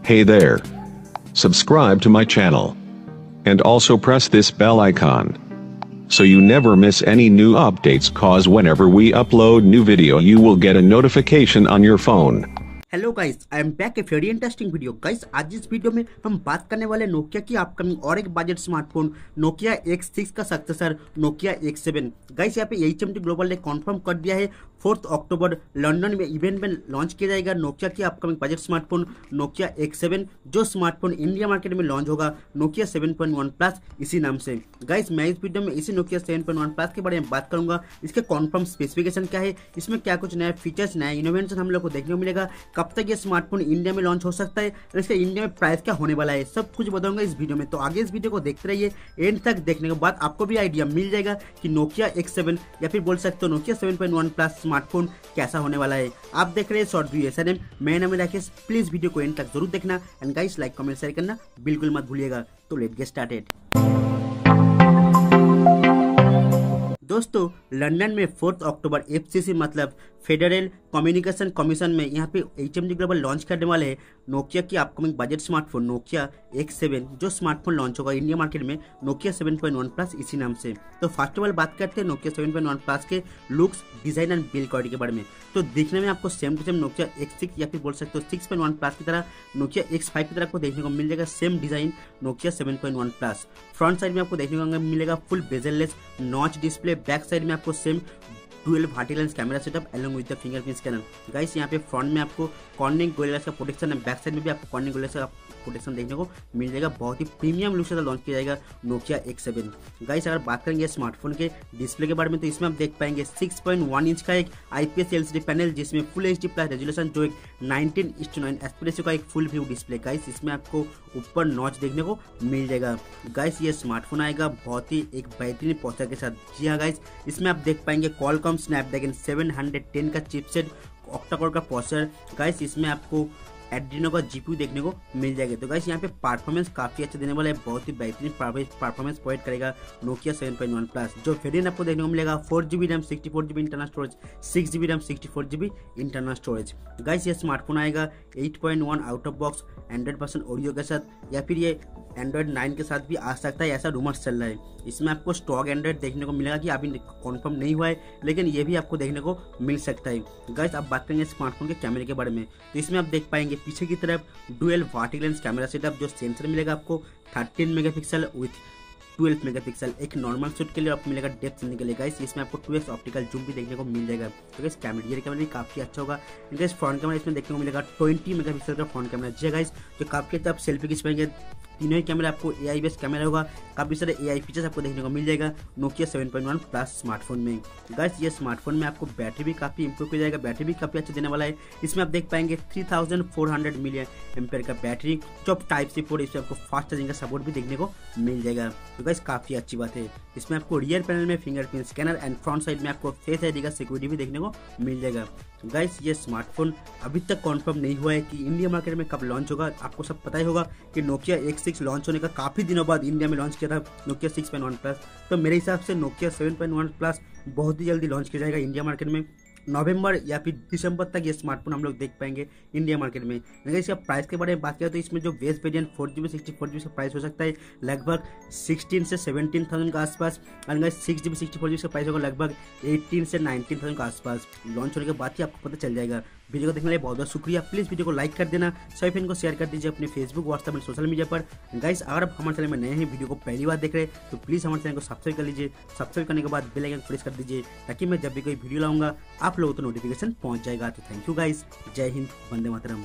Hey there. Subscribe to my channel. And also press this bell icon, so you never miss any new updates, cause whenever we upload new video you will get a notification on your phone. Hello guys, I am back a very interesting video. Guys, आज इस video में हम बात करने वाले Nokia की upcoming और एक बजट स्मार्टफोन नोकिया X6 का सक्सेसर नोकिया X7। गाइस, यहाँ पे HMD ग्लोबल ने कंफर्म कर दिया है 4 अक्टूबर लंदन में इवेंट में लॉन्च किया जाएगा नोकिया की upcoming budget smartphone Nokia X7, जो स्मार्टफोन इंडिया मार्केट में लॉन्च होगा नोकिया 7.1 प्लस इसी नाम से। गाइस, मैं इस वीडियो में इसी नोकिया 7.1 प्लस के बारे में बात करूंगा। इसके कॉन्फर्म स्पेसिफिकेशन क्या है, इसमें क्या कुछ नया फीचर्स, नया इनोवेशन हम लोग को देखने को मिलेगा, कब तक ये स्मार्टफोन इंडिया में लॉन्च हो सकता है और इसका इंडिया में प्राइस क्या होने वाला है, सब कुछ बताऊंगा इस वीडियो में। तो आगे इस वीडियो को देखते रहिए, एंड तक देखने के बाद आपको भी आइडिया मिल जाएगा कि नोकिया X7 या फिर बोल सकते हो नोकिया 7.1 प्लस स्मार्टफोन कैसा होने वाला है। आप देख रहे हैं शॉर्ट वीडियो SNM, मैं नाम है राकेश। प्लीज वीडियो को एंड तक जरूर देखना and guys like comment share करना बिल्कुल मत भूलिएगा। तो लेट्स गेट स्टार्टेड। दोस्तों, लंदन में 4 अक्टूबर FCC मतलब फेडरल कम्युनिकेशन कमीशन में यहाँ पे HMD ग्लोबल लॉन्च करने वाले हैं नोकिया की upcoming budget smartphone Nokia X7, जो स्मार्टफोन लॉन्च होगा इंडिया मार्केट में नोकिया 7.1 प्लस इसी नाम से। तो फर्स्ट ऑफ ऑल बात करते हैं नोकिया 7.1 प्लस के looks, design and build quality के बारे में। तो दिखने में आपको same to same Nokia X6 या फिर बोल सकते हो 6.1 प्लस की तरह नोकिया X5 की तरह आपको देखने को मिल जाएगा same design Nokia 7.1 plus. Front side में आपको देखने को मिलेगा full bezel-less notch display. Back side में आपको same dual vertical lens camera setup along with the fingerprint scanner. Guys, यहाँ पे फ्रंट में आपको कॉर्निंग गोरिल्ला का प्रोटेक्शन है, बैक साइड में भी आपको कॉर्निंग गोरिल्ला का प्रोटेक्शन देखने को मिल जाएगा। बहुत ही प्रीमियम लुक से लॉन्च किया जाएगा नोकिया X7। गाइस, अगर बात करेंगे स्मार्टफोन के डिस्प्ले के बारे में, तो इसमें आप देख पाएंगे 6.1 इंच का एक IPS LCD पैनल, जिसमें फुल HD प्लस रेजोल्यूशन, जो एक 19:9 एस्पेक्ट रेशियो का एक फुल व्यू डिस्प्ले। गाइस, इसमें आपको ऊपर नॉच देखने को मिल जाएगा। गाइस, ये स्मार्टफोन आएगा बहुत ही एक बेहतरीन प्रोसेसर के साथ। जी हाँ गाइस, इसमें आप देख पाएंगे क्वालकॉम स्नैपड्रैगन 710 का चिपसेट, ऑक्टा-कोर का प्रोसेसर। गाइस, इसमें आपको एड्रीनो का GPU देखने को मिल जाएगा। तो गाइस, यहाँ पे परफॉर्मेंस काफी अच्छा देने वाला है, बहुत ही बेहतरीन परफॉर्मेंस प्रोवाइड करेगा नोकिया 7.1 प्लस। जो वेरिएंट आपको देखने को मिलेगा 4GB RAM 64GB internal storage, 6GB RAM 64GB internal storage. Guys, ये स्मार्टफोन आएगा 8.1 आउट ऑफ बॉक्स 100% ऑडियो के साथ, या फिर ये एंड्रॉइड 9 के साथ भी आ सकता है, ऐसा रूमर्स चल रहा है। इसमें आपको स्टॉक एंड्रॉइड देखने को मिलेगा कि अभी कंफर्म नहीं हुआ है, लेकिन ये भी आपको देखने को मिल सकता है। गाइस, अब बात करेंगे स्मार्टफोन के कैमरे के बारे में, तो इसमें आप देख पाएंगे पीछे की तरफ dual vertical lens camera setup, जो सेंसर मिलेगा आपको 13 मेगापिक्सल विथ 12 मेगापिक्सल। एक नॉर्मल शूट के लिए आपको मिलेगा डेप्थ लेने के लिए। गाइस, इसमें आपको 2x ऑप्टिकल जूम भी देखने को मिल जाएगा। तो गाइस, कैमरा भी काफी अच्छा होगा। गाइस, फ्रंट कैमरा इसमें देखने को मिलेगा 20 मेगापिक्सल का फ्रंट कैमरा। जी गाइस, जो काफी अच्छा आप सेल्फी खींच पाएंगे। तीनों ही कैमरा आपको AI बेस्ड कैमरा होगा, काफी सारे AI फीचर्स आपको देखने को मिल जाएगा नोकिया 7.1 प्लस स्मार्टफोन में। गाइस, ये स्मार्टफोन में आपको बैटरी भी काफी इंप्रूव किया जाएगा, बैटरी भी काफी अच्छा देने वाला है। इसमें आप देख पाएंगे 3400 मिलियन एम्पेयर का बैटरी, जो टाइप C पोर्ट, इसमें आपको फास्ट चार्जिंग का सपोर्ट भी देखने को मिल जाएगा। तो गाइस, काफी अच्छी बात है। इसमें आपको रियर पैनल में fingerprint scanner and front side में आपको फेस ID का सिक्योरिटी भी देखने को मिल जाएगा। गाइस, ये स्मार्टफोन अभी तक कंफर्म नहीं हुआ है कि इंडिया मार्केट में कब लॉन्च होगा। आपको सब पता ही होगा कि नोकिया X6 लॉन्च होने का काफी दिनों बाद इंडिया में लॉन्च किया था नोकिया 6.1 प्लस। तो मेरे हिसाब से नोकिया 7.1 प्लस बहुत ही जल्दी लॉन्च किया जाएगा इंडिया मार्केट में। नवंबर या फिर दिसंबर तक ये स्मार्टफोन हम लोग देख पाएंगे इंडिया मार्केट में। अगर इसका प्राइस के बारे में बात करें, तो इसमें जो बेस वेरिएंट 4GB 64GB का प्राइस हो सकता है लगभग 16 से 17,000 के आसपास, और अगर 6GB 64GB का प्राइस होगा लगभग 18 से 19,000 के आसपास। लॉन्च होने के बाद ही आपको पता चल जाएगा। वीडियो को देखने के लिए बहुत बहुत शुक्रिया। प्लीज वीडियो को लाइक कर देना, सभी फ्रेंड को शेयर कर दीजिए अपने Facebook, WhatsApp and social media पर। गाइस, अगर आप हमारे चैनल में नए हैं, वीडियो को पहली बार देख रहे हैं, तो प्लीज हमारे चैनल को सब्सक्राइब कर लीजिए। सब्सक्राइब करने के बाद बेल आइकन प्रेस कर दीजिए, ताकि मैं जब भी कोई वीडियो लाऊंगा आप लोगों को नोटिफिकेशन पहुंच जाएगा। तो थैंक यू गाइस, जय हिंद, वंदे मातरम।